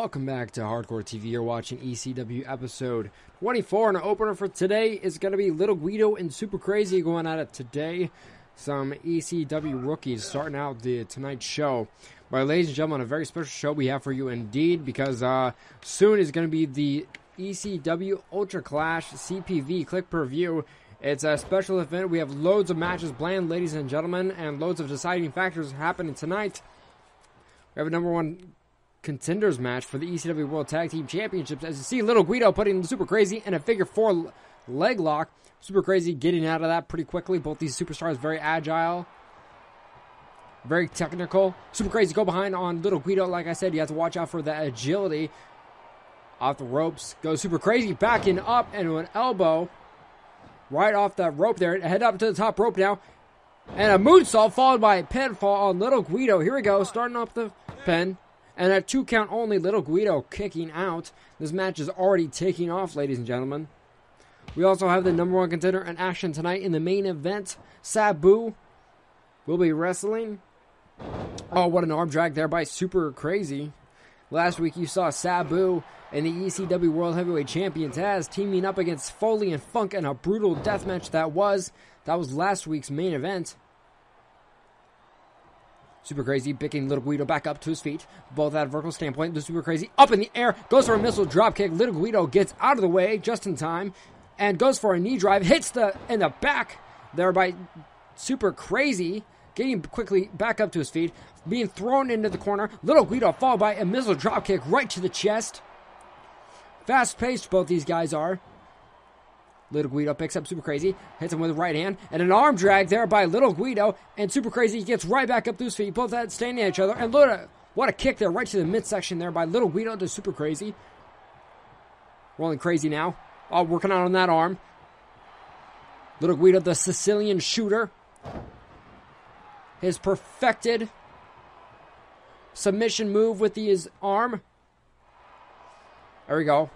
Welcome back to Hardcore TV. You're watching ECW episode 24, and the opener for today is going to be Little Guido and Super Crazy going at it today. Some ECW rookies starting out the tonight's show. But ladies and gentlemen, a very special show we have for you indeed, because soon is going to be the ECW Ultra Clash CPV Click Per View. It's a special event. We have loads of matches planned, ladies and gentlemen, and loads of deciding factors happening tonight. We have a number one Contenders match for the ECW World Tag Team Championships. As you see, Little Guido putting Super Crazy in a figure four leg lock. Super Crazy getting out of that pretty quickly. Both these superstars very agile, very technical. Super Crazy go behind on Little Guido. Like I said, you have to watch out for the agility. Off the ropes goes Super Crazy, backing up into an elbow right off that rope there. Head up to the top rope now. And a moonsault followed by a pinfall on Little Guido. Here we go, starting off the pin. And at 2 count only, Little Guido kicking out. This match is already taking off, ladies and gentlemen. We also have the number one contender in action tonight in the main event. Sabu will be wrestling. Oh, what an arm drag there by Super Crazy. Last week you saw Sabu and the ECW World Heavyweight Champion Taz teaming up against Foley and Funk in a brutal death match that was last week's main event. Super Crazy picking Little Guido back up to his feet, both at a vertical standpoint. The Super Crazy up in the air, goes for a missile drop kick. Little Guido gets out of the way just in time and goes for a knee drive, hits in the back there by Super Crazy, getting quickly back up to his feet, being thrown into the corner. Little Guido followed by a missile drop kick right to the chest. Fast-paced both these guys are. Little Guido picks up Super Crazy, hits him with the right hand, and an arm drag there by Little Guido, and Super Crazy gets right back up to his feet, both standing at each other, and what a kick there, right to the midsection there by Little Guido to Super Crazy. Rolling Crazy now, working out on that arm. Little Guido, the Sicilian shooter. His perfected submission move with his arm. There we go.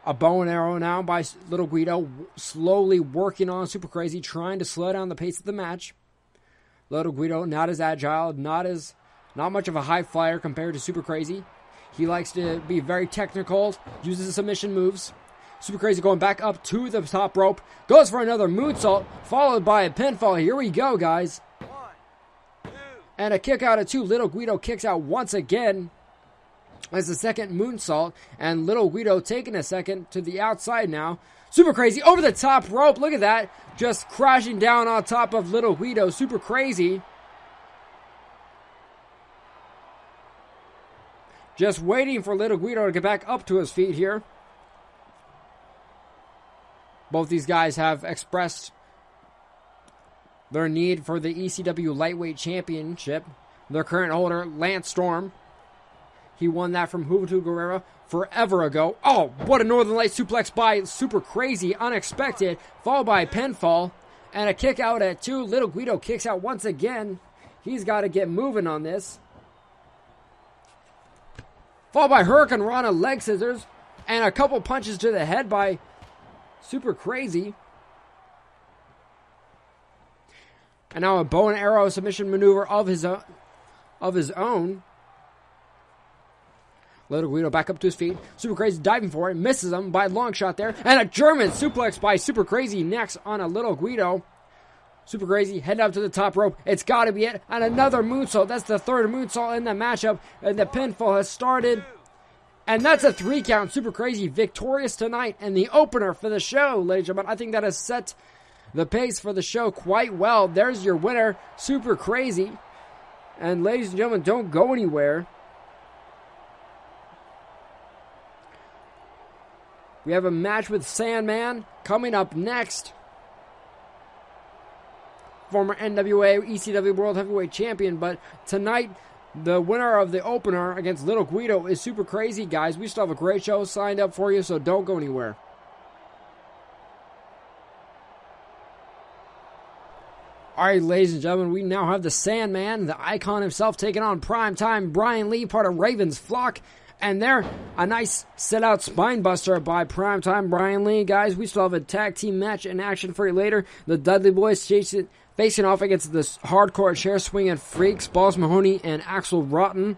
A bow and arrow now by Little Guido, slowly working on Super Crazy, trying to slow down the pace of the match. Little Guido not as agile, not much of a high flyer compared to Super Crazy. He likes to be very technical, uses submission moves. Super Crazy going back up to the top rope, goes for another moonsault, followed by a pinfall. Here we go, guys. 1, 2. And a kick out of 2. Little Guido kicks out once again. As the second moonsault, and Little Guido taking a second to the outside now. Super Crazy over the top rope. Look at that. Just crashing down on top of Little Guido. Super Crazy. Just waiting for Little Guido to get back up to his feet here. Both these guys have expressed their need for the ECW Lightweight Championship. Their current holder, Lance Storm. He won that from Juventud Guerrero forever ago. Oh, what a Northern Light suplex by Super Crazy. Unexpected. Followed by a pinfall. And a kick out at 2. Little Guido kicks out once again. He's got to get moving on this. Followed by Hurricane Rana leg scissors. And a couple punches to the head by Super Crazy. And now a bow and arrow submission maneuver of his own. Little Guido back up to his feet. Super Crazy diving for it. Misses him by a long shot there. And a German suplex by Super Crazy next on a Little Guido. Super Crazy heading up to the top rope. It's got to be it. And another moonsault. That's the third moonsault in the matchup. And the pinfall has started. And that's a 3 count. Super Crazy victorious tonight. And the opener for the show, ladies and gentlemen. I think that has set the pace for the show quite well. There's your winner, Super Crazy. And ladies and gentlemen, don't go anywhere. We have a match with Sandman coming up next. Former NWA ECW World Heavyweight Champion. But tonight, the winner of the opener against Little Guido is Super Crazy, guys. We still have a great show signed up for you, so don't go anywhere. Alright, ladies and gentlemen, we now have the Sandman, the icon himself, taking on Primetime Brian Lee, part of Raven's Flock. And there, a nice set-out spine buster by Primetime Brian Lee. Guys, we still have a tag team match in action for you later. The Dudley Boys facing off against the hardcore chair-swinging freaks, Balls Mahoney and Axel Rotten,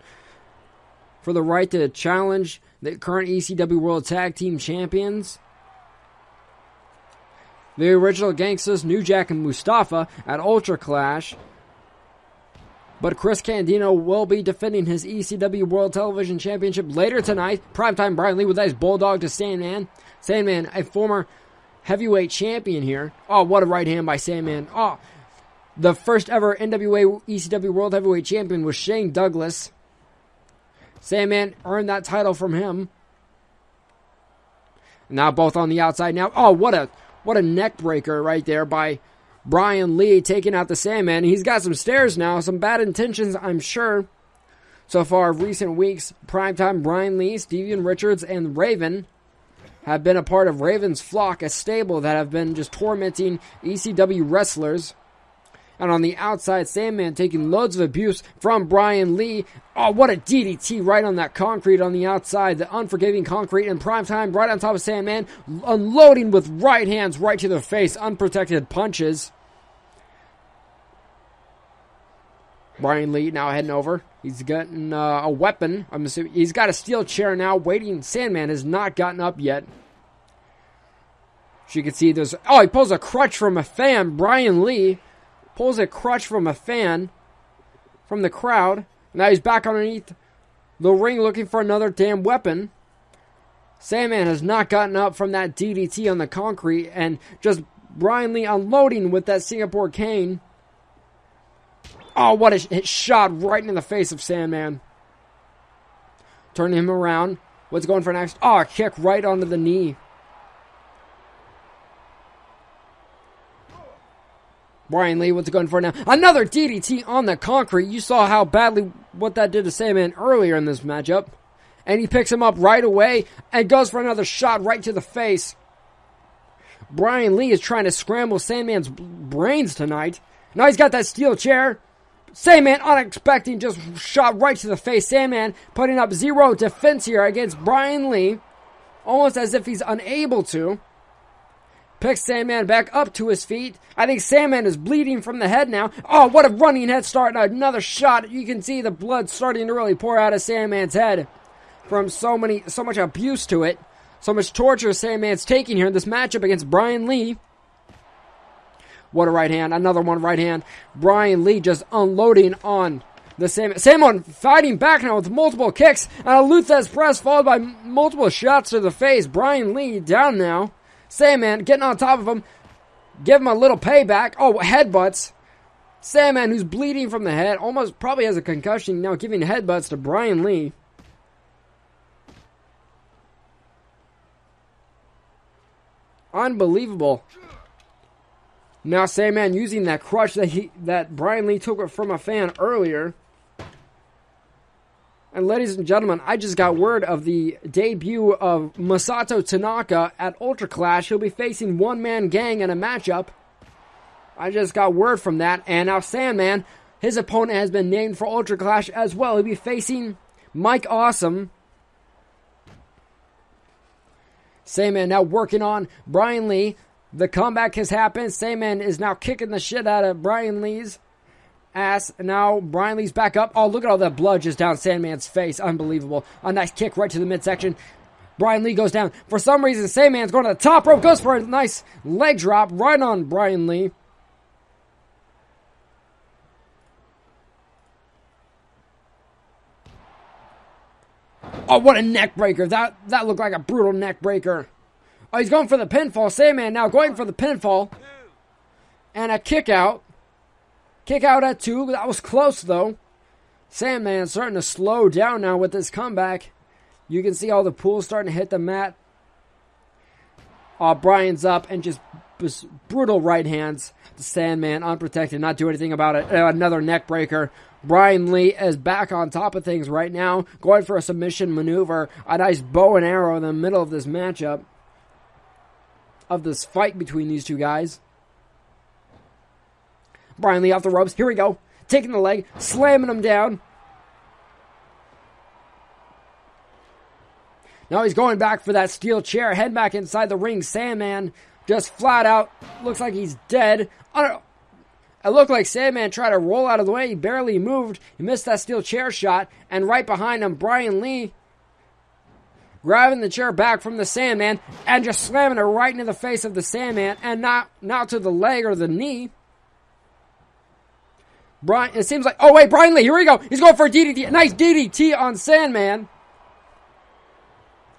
for the right to challenge the current ECW World Tag Team Champions. The original Gangsters, New Jack and Mustafa at Ultra Clash. But Chris Candido will be defending his ECW World Television Championship later tonight. Primetime Brian Lee with a nice bulldog to Sandman. Sandman, a former heavyweight champion here. Oh, what a right hand by Sandman. Oh, the first ever NWA ECW World Heavyweight Champion was Shane Douglas. Sandman earned that title from him. Now both on the outside now. Oh, what a neck breaker right there by Brian Lee, taking out the Sandman. He's got some stares now, some bad intentions, I'm sure. So far of recent weeks, Primetime Brian Lee, Steven Richards, and Raven have been a part of Raven's Flock, a stable that have been just tormenting ECW wrestlers. And on the outside, Sandman taking loads of abuse from Brian Lee. Oh, what a DDT right on that concrete on the outside. The unforgiving concrete in Primetime right on top of Sandman. Unloading with right hands right to the face. Unprotected punches. Brian Lee now heading over. He's gotten a weapon. I'm assuming he's got a steel chair now waiting. Sandman has not gotten up yet. As you can see, there's... Oh, he pulls a crutch from a fan. Brian Lee pulls a crutch from a fan from the crowd. Now he's back underneath the ring looking for another damn weapon. Sandman has not gotten up from that DDT on the concrete, and just Brian Lee unloading with that Singapore cane. Oh, what a shot right in the face of Sandman. Turning him around. What's going for next? Oh, a kick right onto the knee. Brian Lee, what's it going for now? Another DDT on the concrete. You saw how badly what that did to Sandman earlier in this matchup. And he picks him up right away and goes for another shot right to the face. Brian Lee is trying to scramble Sandman's brains tonight. Now he's got that steel chair. Sandman unexpected, just shot right to the face. Sandman putting up zero defense here against Brian Lee. Almost as if he's unable to. Picks Sandman back up to his feet. I think Sandman is bleeding from the head now. Oh, what a running head start. Another shot. You can see the blood starting to really pour out of Sandman's head from so much abuse to it. So much torture Sandman's taking here in this matchup against Brian Lee. What a right hand. Another one right hand. Brian Lee just unloading on the Sandman. Sandman fighting back now with multiple kicks. And a Luthez press followed by multiple shots to the face. Brian Lee down now. Sandman getting on top of him. Give him a little payback. Oh, headbutts. Sandman, who's bleeding from the head, almost probably has a concussion, now giving headbutts to Brian Lee. Unbelievable. Now Sandman using that crutch that Brian Lee took from a fan earlier. And ladies and gentlemen, I just got word of the debut of Masato Tanaka at Ultra Clash. He'll be facing One Man Gang in a matchup. I just got word from that. And now Sandman, his opponent has been named for Ultra Clash as well. He'll be facing Mike Awesome. Sandman now working on Brian Lee. The comeback has happened. Sandman is now kicking the shit out of Brian Lee's ass. Now Brian Lee's back up. Oh, look at all that blood just down Sandman's face. Unbelievable. A nice kick right to the midsection. Brian Lee goes down. For some reason, Sandman's going to the top rope. Goes for a nice leg drop right on Brian Lee. Oh, what a neck breaker. That looked like a brutal neck breaker. Oh, he's going for the pinfall. Sandman now going for the pinfall. And a kick out. Kick out at 2. That was close, though. Sandman starting to slow down now with this comeback. You can see all the pools starting to hit the mat. Brian's up and just brutal right hands. The Sandman unprotected, not do anything about it. Another neck breaker. Brian Lee is back on top of things right now. Going for a submission maneuver. A nice bow and arrow in the middle of this matchup. Of this fight between these two guys. Brian Lee off the ropes. Here we go. Taking the leg. Slamming him down. Now he's going back for that steel chair. Head back inside the ring. Sandman just flat out. Looks like he's dead. It looked like Sandman tried to roll out of the way. He barely moved. He missed that steel chair shot. And right behind him, Brian Lee grabbing the chair back from the Sandman and just slamming it right into the face of the Sandman, and not to the leg or the knee. It seems like, oh wait, Brian Lee, here we go. He's going for a DDT. Nice DDT on Sandman.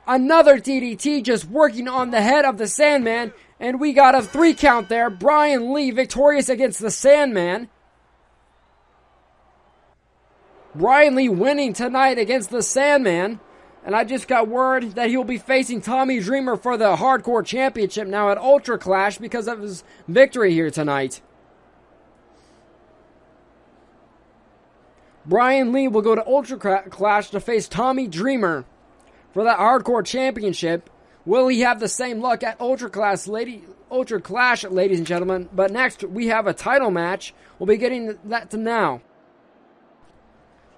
Another DDT just working on the head of the Sandman. And we got a 3 count there. Brian Lee victorious against the Sandman. Brian Lee winning tonight against the Sandman. And I just got word that he'll be facing Tommy Dreamer for the Hardcore Championship now at Ultra Clash because of his victory here tonight. Brian Lee will go to Ultra Clash to face Tommy Dreamer for that Hardcore Championship. Will he have the same luck at Ultra Clash, ladies and gentlemen? But next, we have a title match. We'll be getting that to now.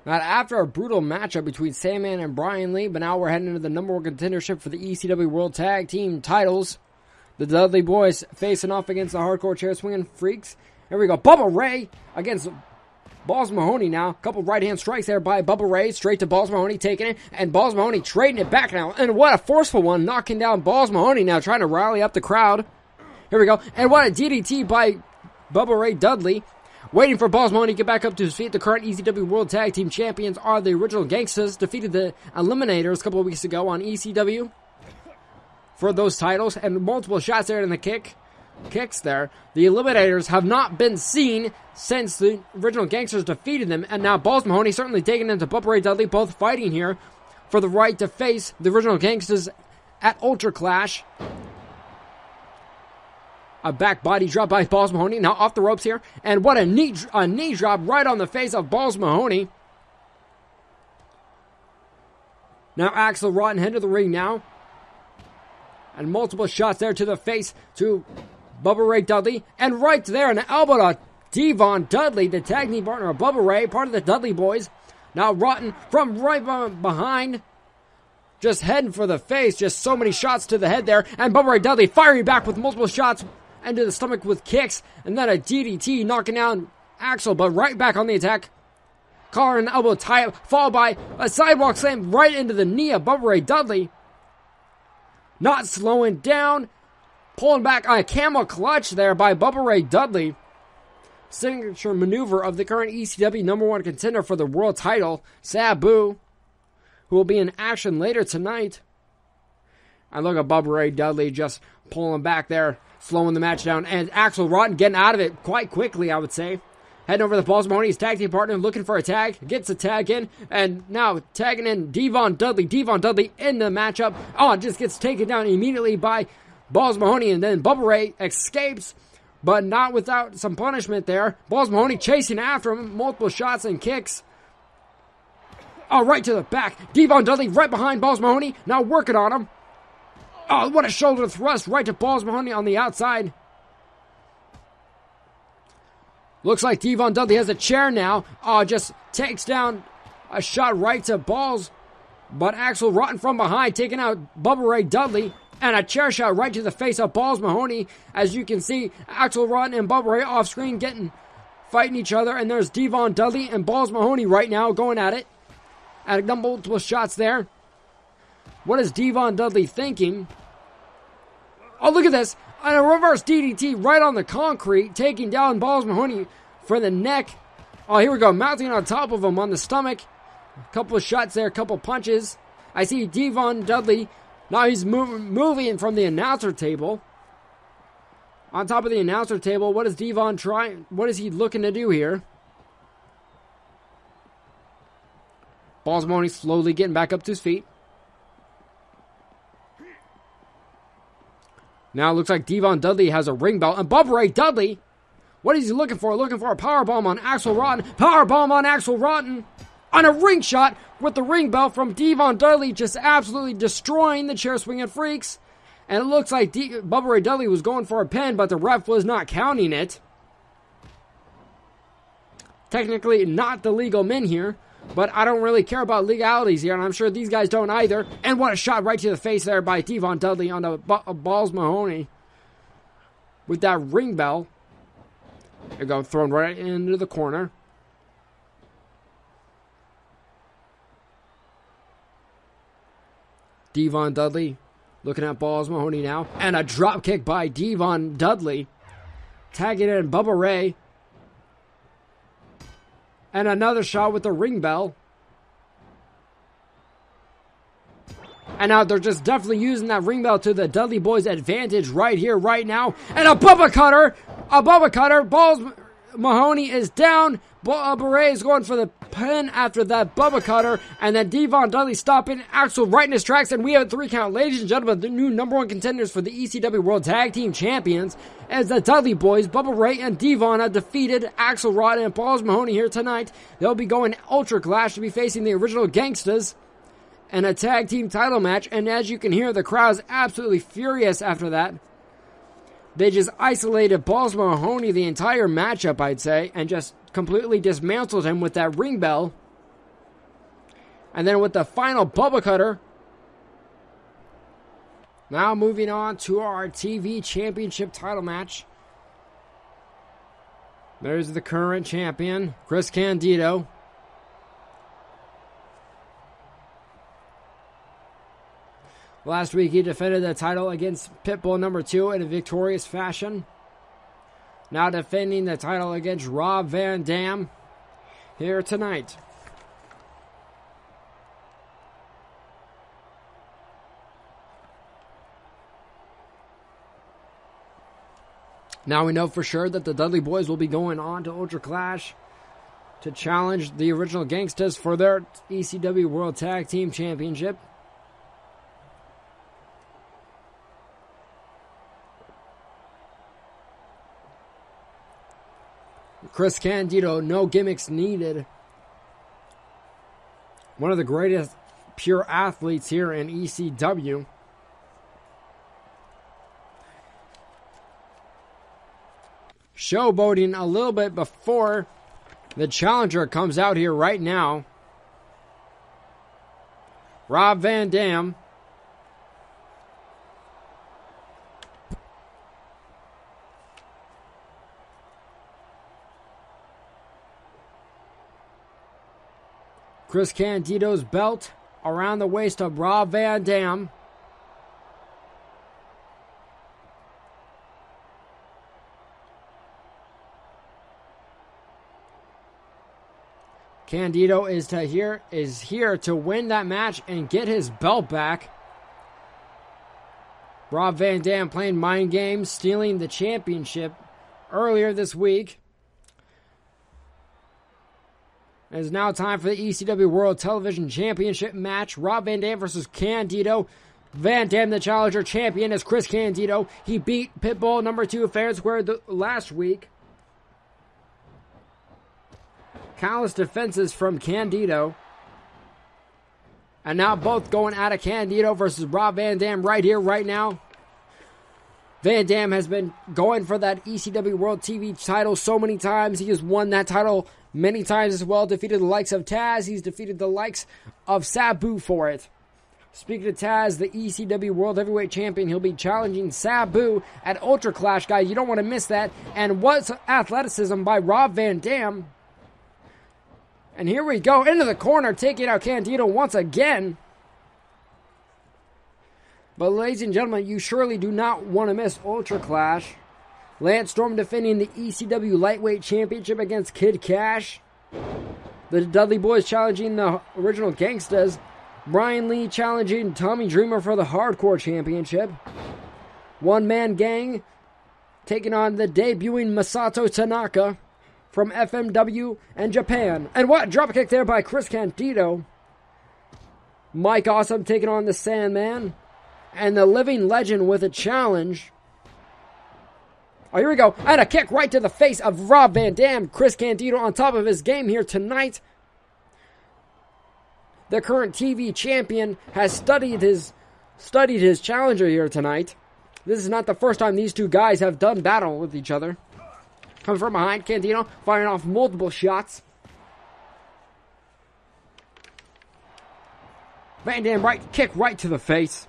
Now, after a brutal matchup between Sandman and Brian Lee, but now we're heading into the number 1 contendership for the ECW World Tag Team titles. The Dudley Boys facing off against the Hardcore Chair Swinging Freaks. Here we go. Bubba Ray against Balls Mahoney now. Couple right-hand strikes there by Bubba Ray. Straight to Balls Mahoney, taking it. And Balls Mahoney trading it back now. And what a forceful one. Knocking down Balls Mahoney now. Trying to rally up the crowd. Here we go. And what a DDT by Bubba Ray Dudley. Waiting for Balls Mahoney to get back up to his feet. The current ECW World Tag Team Champions are the Original Gangsters. Defeated the Eliminators a couple of weeks ago on ECW for those titles. And multiple shots there in the kicks there. The Eliminators have not been seen since the Original Gangsters defeated them, and now Balls Mahoney certainly taking into Bubba Ray Dudley, both fighting here for the right to face the Original Gangsters at Ultra Clash. A back body drop by Balls Mahoney, now off the ropes here, and what a knee drop right on the face of Balls Mahoney. Now Axel Rotten head to the ring now, and multiple shots there to the face to Bubba Ray Dudley, and right there an elbow to Devon Dudley, the tag team partner of Bubba Ray, part of the Dudley Boys. Now Rotten from right behind, just heading for the face, just so many shots to the head there, and Bubba Ray Dudley firing back with multiple shots into the stomach with kicks, and then a DDT knocking down Axel, but right back on the attack. Collar and elbow tie-up, followed by a sidewalk slam right into the knee of Bubba Ray Dudley. Not slowing down, pulling back on a camel clutch there by Bubba Ray Dudley. Signature maneuver of the current ECW number 1 contender for the world title, Sabu, who will be in action later tonight. And look at Bubba Ray Dudley just pulling back there, slowing the match down. And Axel Rotten getting out of it quite quickly, I would say. Heading over to Balls Mahoney's tag team partner, looking for a tag. Gets a tag in. And now tagging in Devon Dudley. Devon Dudley in the matchup. Oh, it just gets taken down immediately by Balls Mahoney. And then Bubba Ray escapes, but not without some punishment there. Balls Mahoney chasing after him. Multiple shots and kicks. Oh, right to the back. Devon Dudley right behind Balls Mahoney. Now working on him. Oh, what a shoulder thrust right to Balls Mahoney on the outside. Looks like Devon Dudley has a chair now. Oh, just takes down a shot right to Balls. But Axel Rotten from behind, taking out Bubba Ray Dudley. And a chair shot right to the face of Balls Mahoney. As you can see, Axel Rotten and Bubba Ray off screen fighting each other. And there's Devon Dudley and Balls Mahoney right now going at it. And multiple shots there. What is Devon Dudley thinking? Oh, look at this. And a reverse DDT right on the concrete, taking down Balls Mahoney for the neck. Oh, here we go. Mounting on top of him on the stomach. A couple of shots there, a couple of punches. I see Devon Dudley. Now he's moving from the announcer table. On top of the announcer table, what is Devon trying? What is he looking to do here? Balls Mahoney slowly getting back up to his feet. Now it looks like Devon Dudley has a ring belt. And Bubba Ray Dudley, what is he looking for? Looking for a powerbomb on Axel Rotten. Powerbomb on Axel Rotten. On a ring shot with the ring belt from Devon Dudley, just absolutely destroying the chair swinging freaks. And it looks like Bubba Ray Dudley was going for a pin, but the ref was not counting it. Technically not the legal men here, but I don't really care about legalities here, and I'm sure these guys don't either. And what a shot right to the face there by Devon Dudley on the Balls Mahoney with that ring bell. They're going thrown right into the corner. Devon Dudley looking at Balls Mahoney now. And a drop kick by Devon Dudley. Tagging in Bubba Ray. And another shot with the ring bell. And now they're just definitely using that ring bell to the Dudley Boys' advantage right here, right now. And a Bubba Cutter! A Bubba Cutter! Balls Mahoney is down. Bubba Ray is going for the pin after that Bubba Cutter. And then Devon Dudley stopping Axel right in his tracks. And we have a 3 count. Ladies and gentlemen, the new #1 contenders for the ECW World Tag Team Champions as the Dudley Boys, Bubba Ray and Devon have defeated Axel Rod and Balls Mahoney here tonight. They'll be going Ultra Clash to be facing the original Gangstas and a tag team title match. And as you can hear, the crowd's absolutely furious after that. They just isolated Balls Mahoney the entire matchup, I'd say, and just completely dismantled him with that ring bell. And then with the final Bubba Cutter. Now moving on to our TV Championship title match. There's the current champion, Chris Candido. Last week, he defended the title against Pitbull #2 in a victorious fashion. Now defending the title against Rob Van Dam here tonight. Now we know for sure that the Dudley Boys will be going on to Ultra Clash to challenge the original Gangstas for their ECW World Tag Team Championship. Chris Candido, no gimmicks needed. One of the greatest pure athletes here in ECW. Showboating a little bit before the challenger comes out here right now. Rob Van Dam. Chris Candido's belt around the waist of Rob Van Dam. Candido is here to win that match and get his belt back. Rob Van Dam playing mind games, stealing the championship earlier this week. It is now time for the ECW World Television Championship match. Rob Van Dam versus Candido. Van Dam, the challenger champion, is Chris Candido. He beat Pitbull #2 fair and square last week. Countless defenses from Candido. And now both going at it. Candido versus Rob Van Dam right here, right now. Van Dam has been going for that ECW World TV title so many times. He has won that title many times as well. Defeated the likes of Taz. He's defeated the likes of Sabu for it. Speaking of Taz, the ECW World Heavyweight Champion, he'll be challenging Sabu at Ultra Clash, guys. You don't want to miss that. And what's athleticism by Rob Van Dam. And here we go, into the corner, taking out Candido once again. But ladies and gentlemen, you surely do not want to miss Ultra Clash. Lance Storm defending the ECW Lightweight Championship against Kid Cash. The Dudley Boys challenging the original Gangstas. Brian Lee challenging Tommy Dreamer for the Hardcore Championship. One Man Gang taking on the debuting Masato Tanaka from FMW and Japan. And what a dropkick there by Chris Candido. Mike Awesome taking on the Sandman. And the Living Legend with a challenge. Oh, here we go. And a kick right to the face of Rob Van Dam. Chris Candido on top of his game here tonight. The current TV champion has studied his challenger here tonight. This is not the first time these two guys have done battle with each other. Comes from behind, Candido firing off multiple shots. Van Dam kick right to the face.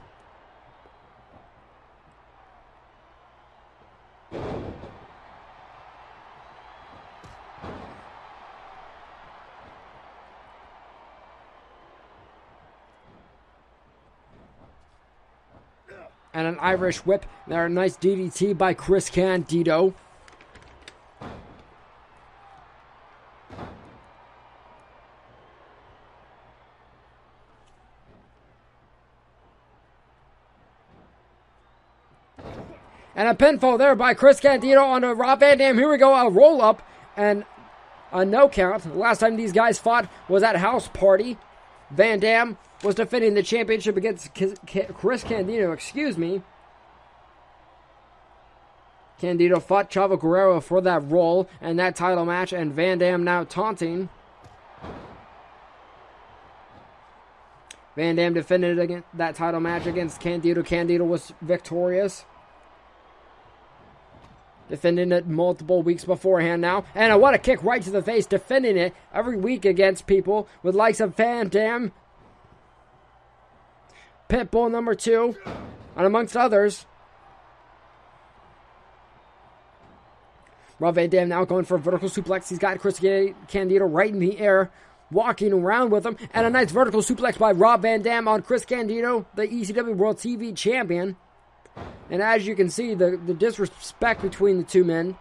and an Irish whip. There, a nice DDT by Chris Candido. And a pinfall there by Chris Candido onto Rob Van Dam. Here we go, a roll up and a no count. The last time these guys fought was at House Party. Van Dam was defending the championship against Chris Candido, Candido fought Chavo Guerrero for that role and that title match, and Van Dam now taunting. Van Dam defended that title match against Candido. Candido was victorious. Defending it multiple weeks beforehand now. And what a kick right to the face. Defending it every week against people with likes of Van Dam, Pitbull number 2, and amongst others. Rob Van Dam now going for a vertical suplex. He's got Chris Candido right in the air, walking around with him. And a nice vertical suplex by Rob Van Dam on Chris Candido, the ECW World TV Champion. And as you can see, the disrespect between the two men.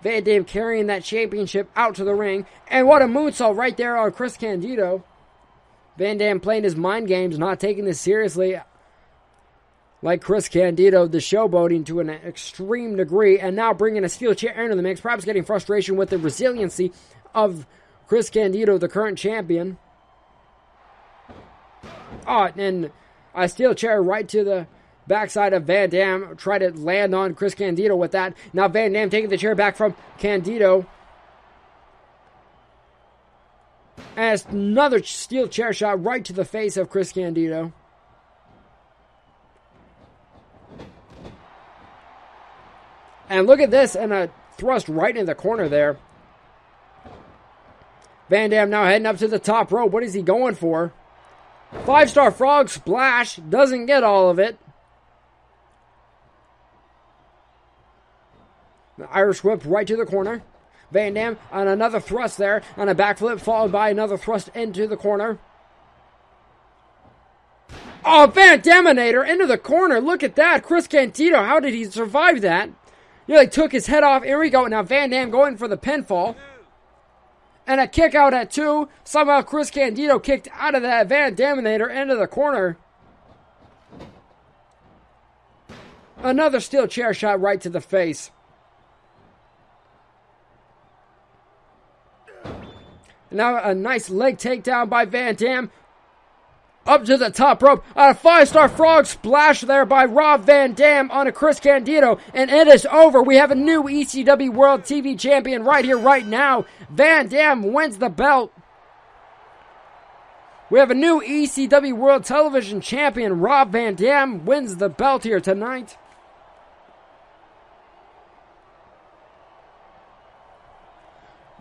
Van Dam carrying that championship out to the ring. And what a moonsault right there on Chris Candido. Van Dam playing his mind games, not taking this seriously. Like Chris Candido, the showboating to an extreme degree. And now bringing a steel chair into the mix. Perhaps getting frustration with the resiliency of Chris Candido, the current champion. Oh, and a steel chair right to the backside of Van Dam. Try to land on Chris Candido with that. Now Van Dam taking the chair back from Candido. And it's another steel chair shot right to the face of Chris Candido. And look at this, and a thrust right in the corner there. Van Dam now heading up to the top rope. What is he going for? 5-star frog splash. Doesn't get all of it. The Irish whip right to the corner. Van Dam on another thrust there. On a backflip followed by another thrust into the corner. Oh, Van Daminator into the corner. Look at that. Chris Candido, how did he survive that? He like took his head off. Here we go. Now Van Dam going for the pinfall. And a kick out at 2. Somehow Chris Candido kicked out of that Van Daminator into the corner. Another steel chair shot right to the face. Now a nice leg takedown by Van Dam. Up to the top rope. A 5-star frog splash there by Rob Van Dam on a Chris Candido. And it is over. We have a new ECW World TV Champion right here, right now. Van Dam wins the belt. We have a new ECW World Television Champion. Rob Van Dam wins the belt here tonight.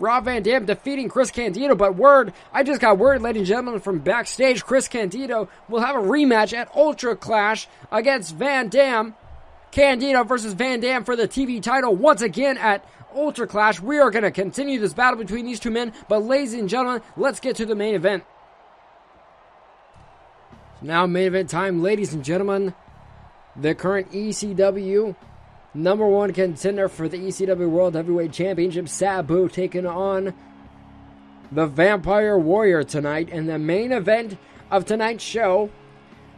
Rob Van Dam defeating Chris Candido, but I just got word, ladies and gentlemen, from backstage, Chris Candido will have a rematch at Ultra Clash against Van Dam. Candido versus Van Dam for the TV title once again at Ultra Clash. We are going to continue this battle between these two men, but ladies and gentlemen, let's get to the main event. Now main event time, ladies and gentlemen. The current ECW number 1 contender for the ECW World Heavyweight Championship, Sabu, taking on the Vampire Warrior tonight in the main event of tonight's show.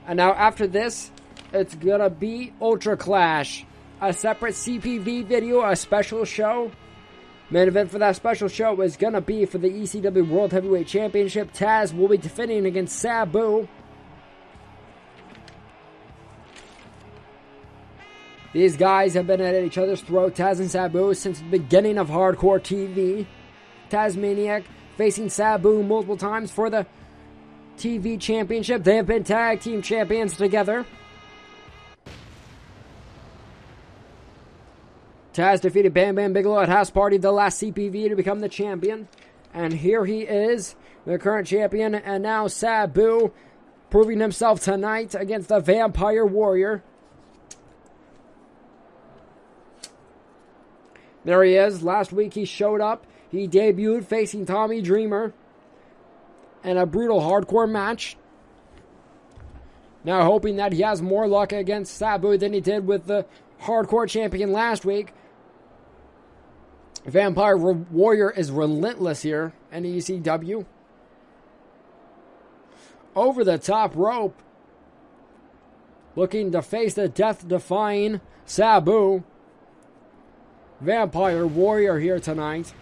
And now after this, it's gonna be Ultra Clash, a separate CPV video, a special show. Main event for that special show is gonna be for the ECW World Heavyweight Championship. Taz will be defending against Sabu. These guys have been at each other's throat, Taz and Sabu, since the beginning of Hardcore TV. Tazmaniac facing Sabu multiple times for the TV Championship. They have been tag team champions together. Taz defeated Bam Bam Bigelow at House Party, the last CPV, to become the champion. And here he is, the current champion. And now Sabu proving himself tonight against the Vampire Warrior. There he is. Last week he showed up. He debuted facing Tommy Dreamer in a brutal hardcore match. Now hoping that he has more luck against Sabu than he did with the Hardcore Champion last week. Vampire Warrior is relentless here in ECW. Over the top rope. Looking to face the death-defying Sabu. Vampire Warrior here tonight.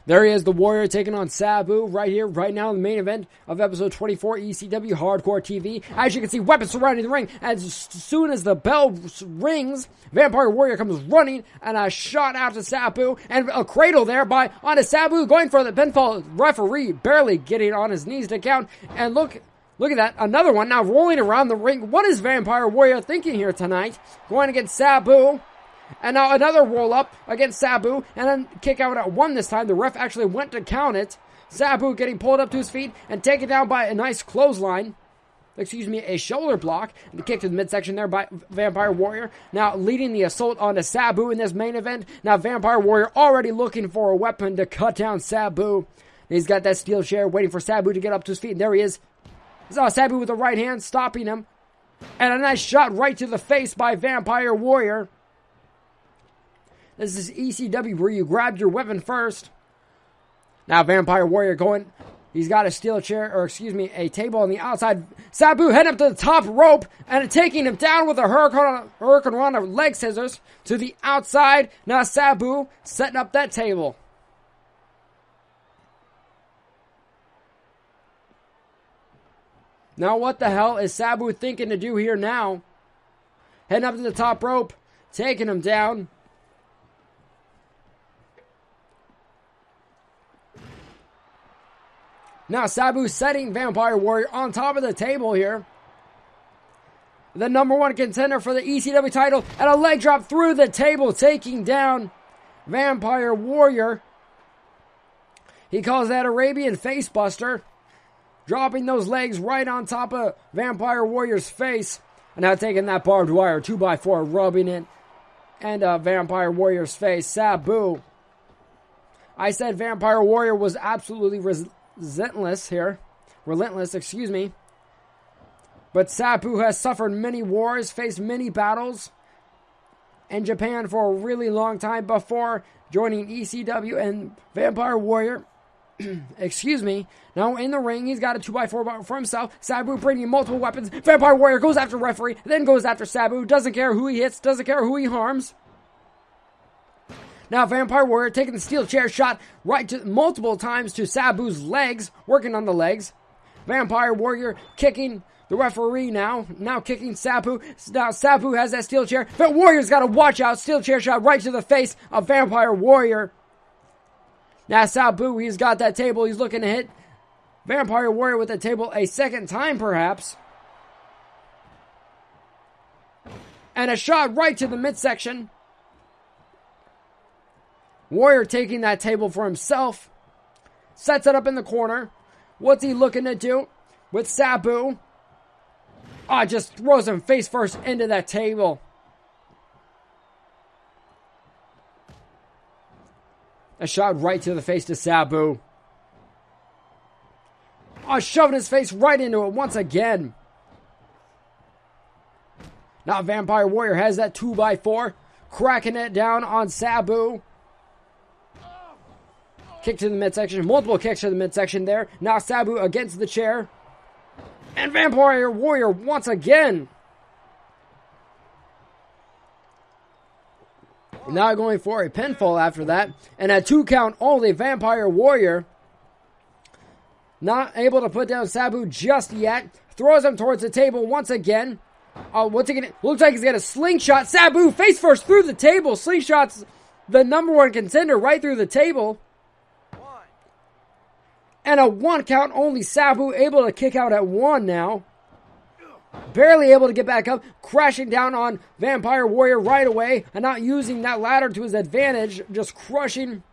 There he is, the Warrior taking on Sabu right here, right now in the main event of episode 24, ECW Hardcore TV. As you can see, weapons surrounding the ring. As soon as the bell rings, Vampire Warrior comes running, and a shot out to Sabu, and a cradle there onto Sabu, going for the pinfall. Referee barely getting on his knees to count, and look at that, another one now rolling around the ring. What is Vampire Warrior thinking here tonight? Going against Sabu. And now another roll-up against Sabu, and then kick out at 1 this time. The ref actually went to count it. Sabu getting pulled up to his feet and taken down by a nice clothesline. A shoulder block. And the kick to the midsection there by Vampire Warrior. Now leading the assault onto Sabu in this main event. Now Vampire Warrior already looking for a weapon to cut down Sabu. He's got that steel chair waiting for Sabu to get up to his feet. And there he is. Sabu with the right hand stopping him. And a nice shot right to the face by Vampire Warrior. This is ECW where you grab your weapon first. Now Vampire Warrior going. He's got a steel chair, a table on the outside. Sabu heading up to the top rope and taking him down with a Hurricane Rana leg scissors to the outside. Now Sabu setting up that table. Now what the hell is Sabu thinking to do here now? Heading up to the top rope, taking him down. Now Sabu setting Vampire Warrior on top of the table here. The number 1 contender for the ECW title. And a leg drop through the table, taking down Vampire Warrior. He calls that Arabian Facebuster. Dropping those legs right on top of Vampire Warrior's face. And now taking that barbed wire 2x4, rubbing it. And Vampire Warrior's face. Sabu. I said Vampire Warrior was absolutely relentless here. But Sabu has suffered many wars, faced many battles in Japan for a really long time before joining ECW, and Vampire Warrior, now in the ring, he's got a 2x4 for himself. Sabu bringing multiple weapons. Vampire Warrior goes after referee, then goes after Sabu. Doesn't care who he hits, doesn't care who he harms. Now Vampire Warrior taking the steel chair shot right to multiple times to Sabu's legs, working on the legs. Vampire Warrior kicking the referee now kicking Sabu. Now Sabu has that steel chair, but Warrior's got to watch out. Steel chair shot right to the face of Vampire Warrior. Now Sabu, he's got that table. He's looking to hit Vampire Warrior with the table a second time, perhaps. And a shot right to the midsection. Warrior taking that table for himself. Sets it up in the corner. What's he looking to do with Sabu? Just throws him face first into that table. A shot right to the face to Sabu. Shoving his face right into it once again. Now Vampire Warrior has that 2x4. Cracking it down on Sabu. Kick to the midsection. Multiple kicks to the midsection there. Now Sabu against the chair. And Vampire Warrior once again. Now going for a pinfall after that. And a 2 count only. Vampire Warrior not able to put down Sabu just yet. Throws him towards the table once again. What's he gonna? Looks like he's got a slingshot. Sabu face first through the table. Slingshot's the number 1 contender right through the table. And a 1 count only. Sabu able to kick out at 1 now. Barely able to get back up. Crashing down on Vampire Warrior right away. And not using that ladder to his advantage. Just crushing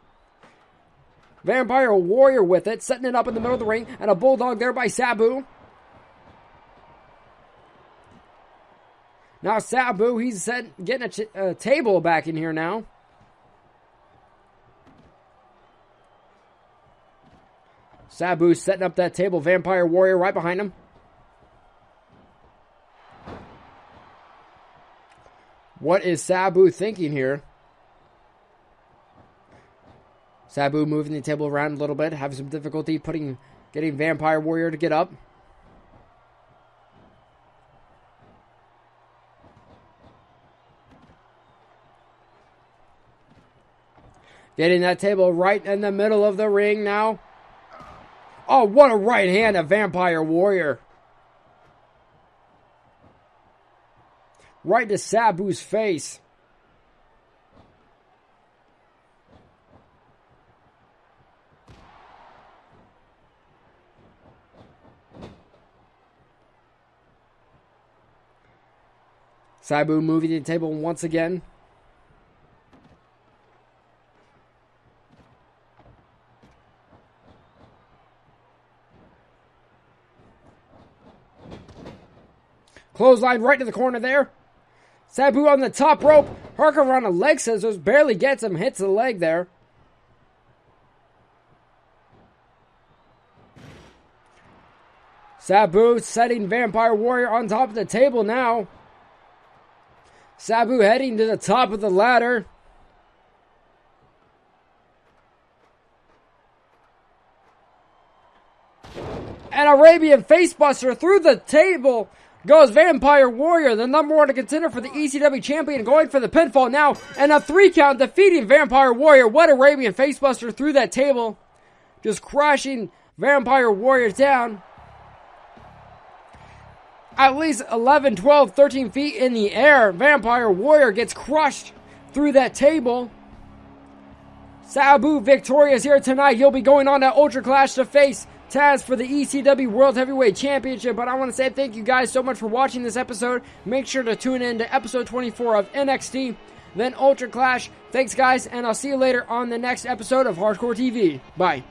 Vampire Warrior with it. Setting it up in the middle of the ring. And a bulldog there by Sabu. Now Sabu, he's getting a table back in here now. Sabu setting up that table. Vampire Warrior right behind him. What is Sabu thinking here? Sabu moving the table around a little bit, having some difficulty getting Vampire Warrior to get up. Getting that table right in the middle of the ring now. Oh, what a right hand of Vampire Warrior. Right to Sabu's face. Sabu moving the table once again. Clothesline right to the corner there. Sabu on the top rope. Hurricane a leg scissors. Barely gets him. Hits the leg there. Sabu setting Vampire Warrior on top of the table now. Sabu heading to the top of the ladder. An Arabian facebuster through the table. Goes Vampire Warrior, the number 1 contender for the ECW champion, going for the pinfall now. And a 3 count defeating Vampire Warrior. What Arabian facebuster through that table. Just crashing Vampire Warrior down. At least 11, 12, 13 feet in the air. Vampire Warrior gets crushed through that table. Sabu victorious here tonight. He'll be going on to Ultra Clash to face Taz for the ECW World Heavyweight Championship. But I want to say thank you guys so much for watching this episode. Make sure to tune in to episode 24 of NXT, then Ultra Clash. Thanks guys, and I'll see you later on the next episode of Hardcore TV. Bye.